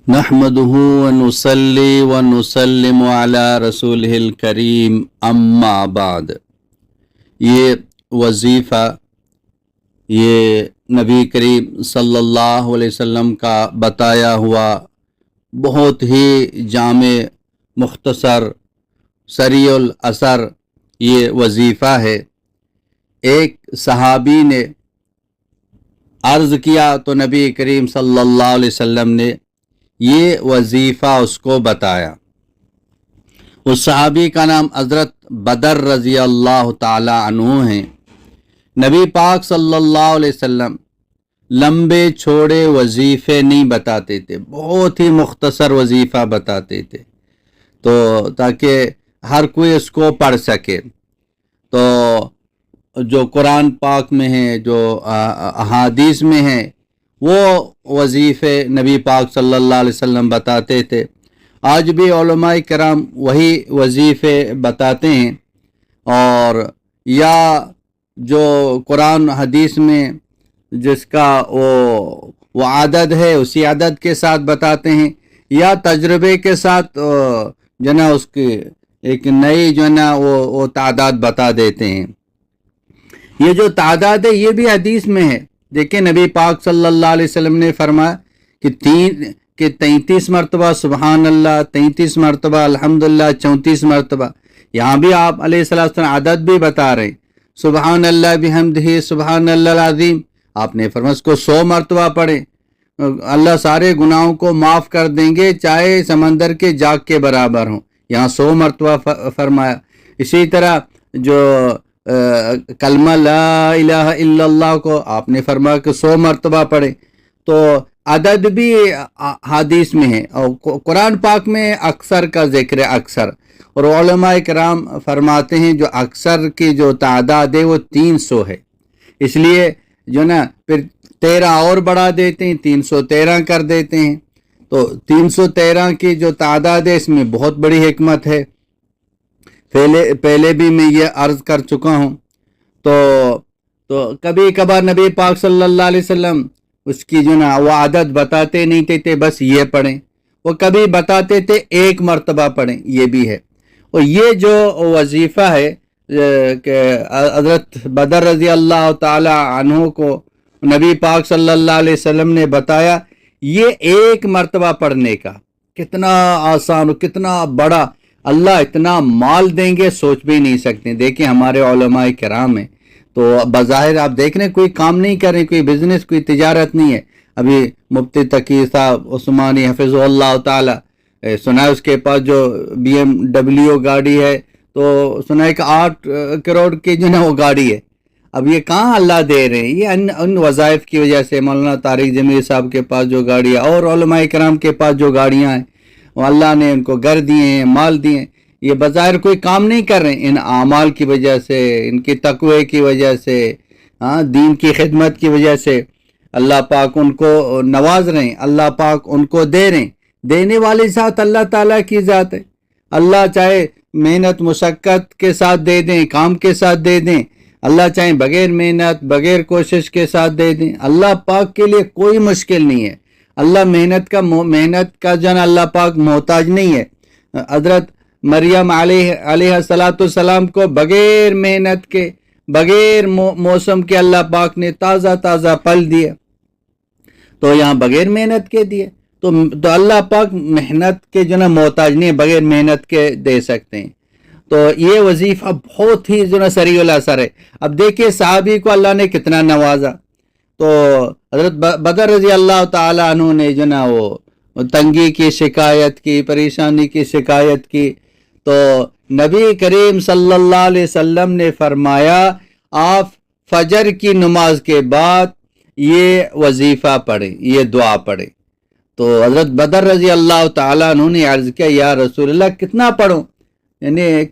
नहमदुहु व नुसल्ली व नुसल्लिमु अला रसूलिहिल करीम अम्मा बाद। ये वजीफ़ा ये नबी करीम सल्लल्लाहु अलैहि वसल्लम का बताया हुआ बहुत ही जामे मुख्तसर सरीउल असर ये वजीफ़ा है। एक सहाबी ने अर्ज़ किया तो नबी करीम सल्लल्लाहु अलैहि वसल्लम ने ये वजीफ़ा उसको बताया। उस सहाबी का नाम हज़रत बदर रज़ी अल्लाह ताला अन्हु हैं। नबी पाक सल्लल्लाहु अलैहि वसल्लम लंबे छोड़े वजीफ़े नहीं बताते थे, बहुत ही मुख्तसर वजीफ़ा बताते थे, तो ताकि हर कोई उसको पढ़ सके। तो जो कुरान पाक में है, जो अहादीस में है, वो वजीफ़े नबी पाक सल्लल्लाहु अलैहि वसल्लम बताते थे। आज भी उलमाए किराम वही वजीफ़े बताते हैं, और या जो कुरान हदीस में जिसका वो आदद है उसी आदद के साथ बताते हैं, या तजर्बे के साथ जो ना उसकी एक नई जो ना वो तादाद बता देते हैं। ये जो तादाद है ये भी हदीस में है। देखिए नबी पाक सल्लल्लाहु अलैहि वसल्लम ने फरमाया कि 33 मरतबा सुबहान अल्लाह, 33 मरतबा अल्हम्दुलिल्लाह, 34 मरतबा। यहाँ भी आप अलैहिस्सलाम आदत भी बता रहे हैं, सुबहान अल्लाह बिहम्दिही सुबहान अल्लाह अज़ीम। आपने फरमाया इसको 100 मरतबा पढ़ें, अल्लाह सारे गुनाहों को माफ़ कर देंगे चाहे समंदर के जाग के बराबर हों। यहाँ 100 मरतबा फरमाया। इसी तरह जो कलमा ला इलाहा इल्लल्लाह को आपने फरमाया कि 100 मरतबा पढ़े। तो अदद भी हदीस में है, और कुरान पाक में अक्सर का जिक्र है, अक्सर। और उलमाए किराम फरमाते हैं जो अक्सर की जो तादाद है वो 300 है, इसलिए जो ना फिर 13 और बढ़ा देते हैं, 313 कर देते हैं। तो 313 की जो तादाद है इसमें बहुत बड़ी हिकमत है। पहले भी मैं ये अर्ज़ कर चुका हूँ। तो कभी कभार नबी पाक सल्लल्लाहु अलैहि वसल्लम उसकी जो ना वो आदत बताते नहीं थे बस ये पढ़ें, वो कभी बताते थे 1 मरतबा पढ़ें, ये भी है। और ये जो वजीफ़ा है कि हज़रत बदर रज़ी अल्लाह ताला अन्हु को नबी पाक सल्लल्लाहु अलैहि वसल्लम ने बताया, ये 1 मरतबा पढ़ने का कितना आसान और कितना बड़ा, अल्लाह इतना माल देंगे सोच भी नहीं सकते। देखिए हमारे उलमाए किराम हैं, तो बज़ाहिर आप देख रहे हैं कोई काम नहीं कर रहे, कोई बिजनेस कोई तिजारत नहीं है। अभी मुफ्ती तकी साहब उस्मानी हफ़िज़हुल्लाह ताला सुना है उसके पास जो BMW गाड़ी है, तो सुना है कि 8 करोड़ की जो ना वो गाड़ी है। अब ये कहाँ अल्लाह दे रहे हैं, ये उन वज़ाइफ की वजह से। मौलाना तारिक जमीर साहब के पास जो गाड़ी है और उलमाए किराम के पास जो गाड़ियाँ हैं, वो अल्लाह ने उनको घर दिए हैं, माल दिए हैं। ये बज़ाहिर कोई काम नहीं कर रहे हैं, इन आमाल की वजह से, इनकी तक़वे की वजह से, दीन की खिदमत की वजह से अल्लाह पाक उनको नवाज रहे हैं, अल्लाह पाक उनको दे रहे हैं। देने वाली ज़ात अल्लाह ताला की ज़ात है। अल्लाह चाहे मेहनत मुशक्क़त के साथ दे दें, काम के साथ दे दें, अल्लाह चाहे बग़ैर मेहनत बग़ैर कोशिश के साथ दे दें। अल्लाह पाक के लिए कोई मुश्किल नहीं है। अल्लाह मेहनत का जन अल्लाह पाक मोहताज नहीं है। हज़रत मरियम अलैहिस्सलाम को बग़ैर मेहनत के बग़ैर मौसम के अल्लाह पाक ने ताज़ा ताज़ा फल दिए, तो यहाँ बग़ैर मेहनत के दिए। तो अल्लाह पाक मेहनत के जो ना मोहताज नहीं है, बग़ैर मेहनत के दे सकते हैं। तो ये वजीफ़ा बहुत ही जो ना सरीउल असर है। अब देखिए सहाबी को अल्लाह ने कितना नवाजा। तो हज़रत बदर रज़ी अल्लाह ताला अन्हु ने जो ना वो तंगी की शिकायत की, परेशानी की शिकायत की, तो नबी करीम सल्लल्लाहु अलैहि वसल्लम ने फरमाया आप फजर की नमाज के बाद ये वजीफ़ा पढ़ें, ये दुआ पढ़ें। तो हज़रत बदर रज़ी अल्लाह ताला अन्हु ने अर्ज़ किया या रसूलल्लाह कितना पढ़ूं, यानी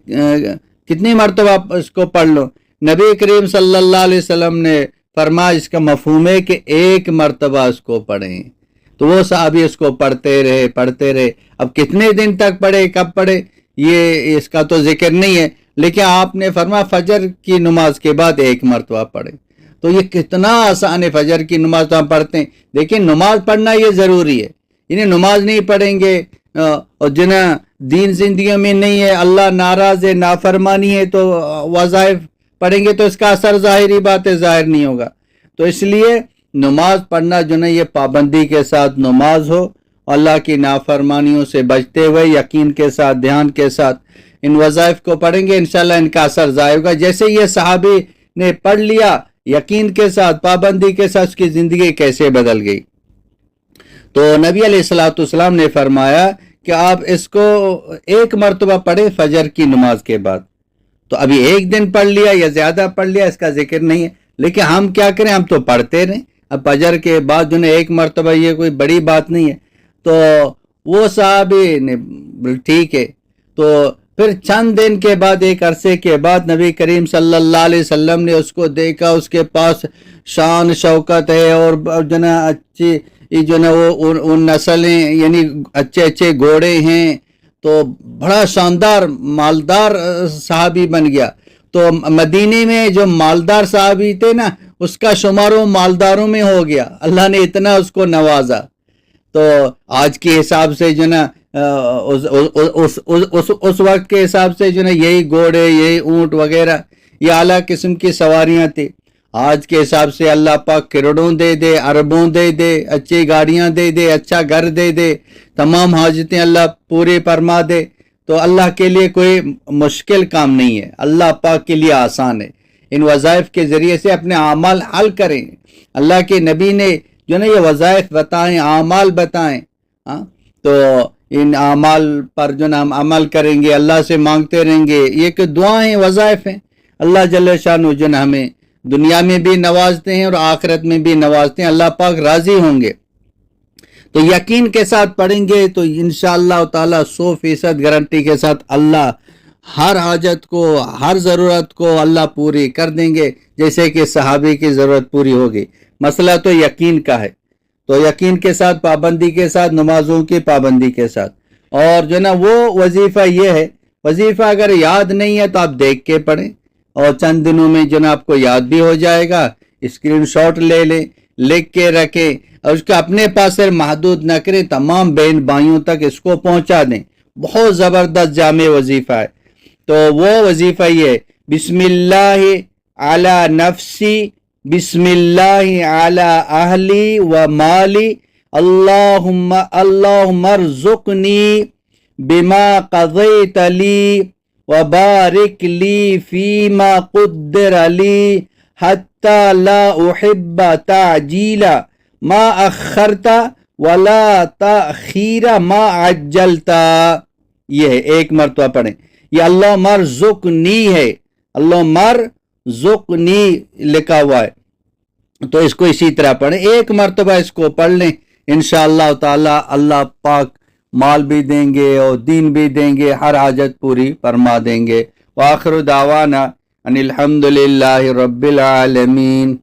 कितनी मरतबा इसको पढ़ लो। नबी करीम सल्लल्लाहु अलैहि वसल्लम ने फरमाया इसका मफ़हूम है कि 1 मरतबा इसको पढ़ें। तो वो सहाबी इसको पढ़ते रहे। अब कितने दिन तक पढ़े, कब पढ़े, ये इसका तो जिक्र नहीं है, लेकिन आपने फरमाया फजर की नमाज के बाद 1 मरतबा पढ़े। तो ये कितना आसान है, फजर की नमाज तो हम पढ़ते हैं। देखिए नमाज पढ़ना ये ज़रूरी है, یعنی نماز نہیں پڑھیں گے اور جنہیں دین زندگیوں میں نہیں ہے، اللہ ناراض ہے، نافرمانی ہے، تو وظائف پڑھیں گے تو اس کا اثر ظاہری بات ہے ظاہر نہیں ہوگا۔ تو اس لیے نماز پڑھنا جو ہے یہ پابندی کے ساتھ نماز ہو، اللہ کی نافرمانیوں سے بچتے ہوئے یقین کے ساتھ دھیان کے ساتھ ان وظائف کو پڑھیں گے، انشاءاللہ ان کا اثر ظاہر ہوگا۔ جیسے یہ صحابی نے پڑھ لیا یقین کے ساتھ پابندی کے ساتھ، اس کی زندگی کیسے بدل گئی۔ تو نبی علیہ السلام نے فرمایا کہ آپ اس کو ایک مرتبہ پڑھیں فجر کی نماز کے بعد۔ تو ابھی ایک دن پڑھ لیا یا زیادہ پڑھ لیا اس کا ذکر نہیں ہے، لیکن ہم کیا کریں، ہم تو پڑھتے رہیں۔ اب فجر کے بعد جو ہے ایک مرتبہ یہ کوئی بڑی بات نہیں ہے۔ تو وہ صحابی نے ٹھیک ہے، تو پھر چند دن کے بعد ایک عرصے کے بعد نبی کریم صلی اللہ علیہ وسلم نے اس کو دیکھا، اس کے پاس شان شوکت ہے اور جو نا اچھی جو نا وہ نسلیں یعنی اچھے اچھے گھوڑے ہیں، تو بڑا شاندار مالدار صحابی بن گیا۔ تو مدینے میں جو مالدار صحابی تھے نا اس کا شمار وہ مالداروں میں ہو گیا، اللہ نے اتنا اس کو نوازا۔ تو آج کے حساب سے جو نا اس وقت کے حساب سے جو نا یہی گھوڑے یہی اونٹ وغیرہ یہ اعلیٰ قسم کی سواریاں تھی۔ آج کے حساب سے اللہ پاک کروڑوں دے دے، اربوں دے دے، اچھی گاڑیاں دے دے، اچھا گھر دے دے، تمام حاجتیں اللہ پورے فرما دے، تو اللہ کے لیے کوئی مشکل کام نہیں ہے، اللہ پاک کے لیے آسان ہے۔ ان وظائف کے ذریعے سے اپنے اعمال حل کریں۔ اللہ کے نبی نے جو نا یہ وظائف بتائیں، اعمال بتائیں، تو ان اعمال پر جو نا ہم عمل کریں گے، اللہ سے مانگتے رہیں گے۔ یہ کہ دعائیں وظائف ہیں، اللہ جل شانہ جو نا ہمیں دنیا میں بھی نوازتے ہیں اور آخرت میں بھی نوازتے ہیں، اللہ پاک راضی ہوں گے۔ تو یقین کے ساتھ پڑھیں گے تو انشاءاللہ تعالی 100% گارنٹی کے ساتھ اللہ ہر حاجت کو ہر ضرورت کو اللہ پوری کر دیں گے، جیسے کہ صحابی کی ضرورت پوری ہوگی۔ مسئلہ تو یقین کا ہے، تو یقین کے ساتھ پابندی کے ساتھ نمازوں کی پابندی کے ساتھ، اور جو نا وہ وظیفہ یہ ہے، وظیفہ اگر یاد نہیں ہے تو آپ دیکھ کے پڑھیں اور چند دنوں میں جو نا آپ کو یاد بھی ہو جائے گا۔ اسکرین شاٹ لے لیں، لکھ کے رکھیں اور اس کو اپنے پاس سے محدود نہ کریں، تمام بہن بھائیوں تک اس کو پہنچا دیں۔ بہت زبردست جامع وظیفہ ہے۔ تو وہ وظیفہ یہ بسم اللہ علی نفسی، بسم اللہ علی اہلی و مالی، اللہم ارزقنی بما قضیت لی وبارک لی فیما قدر لی حتی لا احب تعجیل ما اخرت ولا تأخیر ما عجلت۔ یہ ہے، ایک مرتبہ پڑھیں۔ یہ اللہ مرزقنی ہے، اللہ مرزقنی لکھا ہوا ہے، تو اس کو اسی طرح پڑھیں، ایک مرتبہ اس کو پڑھ لیں، انشاءاللہ تعالی اللہ پاک مال بھی دیں گے اور دین بھی دیں گے، ہر حاجت پوری فرما دیں گے۔ وآخر دعوانا ان الحمدللہ رب العالمین۔